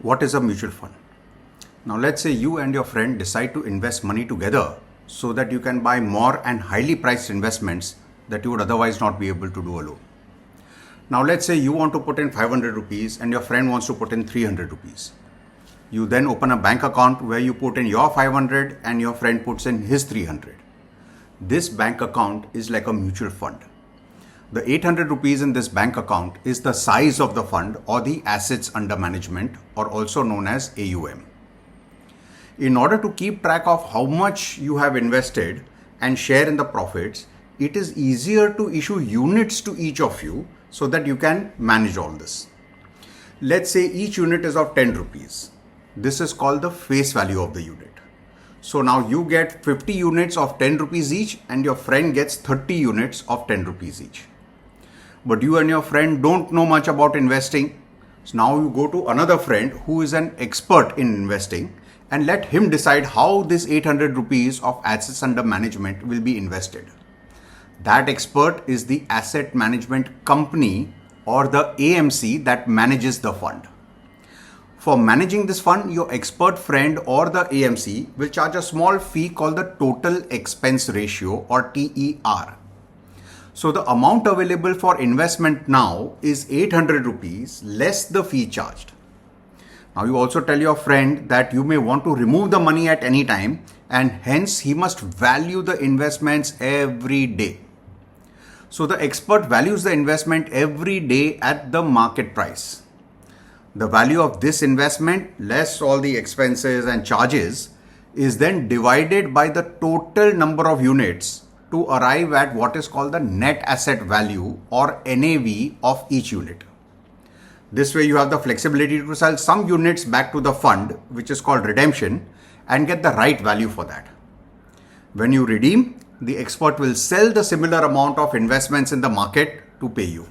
What is a mutual fund? Now let's say you and your friend decide to invest money together so that you can buy more and highly priced investments that you would otherwise not be able to do alone. Now let's say you want to put in 500 rupees and your friend wants to put in 300 rupees. You then open a bank account where you put in your 500 and your friend puts in his 300. This bank account is like a mutual fund. The 800 rupees in this bank account is the size of the fund or the assets under management, or also known as AUM. In order to keep track of how much you have invested and share in the profits, it is easier to issue units to each of you so that you can manage all this. Let's say each unit is of 10 rupees. This is called the face value of the unit. So now you get 50 units of 10 rupees each and your friend gets 30 units of 10 rupees each. But you and your friend don't know much about investing. So now you go to another friend who is an expert in investing and let him decide how this 800 rupees of assets under management will be invested. That expert is the asset management company or the AMC that manages the fund. For managing this fund, your expert friend or the AMC will charge a small fee called the total expense ratio or TER. So the amount available for investment now is 800 rupees less the fee charged. Now you also tell your friend that you may want to remove the money at any time and hence he must value the investments every day. So the expert values the investment every day at the market price. The value of this investment less all the expenses and charges is then divided by the total number of units to arrive at what is called the net asset value or NAV of each unit. This way you have the flexibility to sell some units back to the fund, which is called redemption, and get the right value for that. When you redeem, the expert will sell the similar amount of investments in the market to pay you.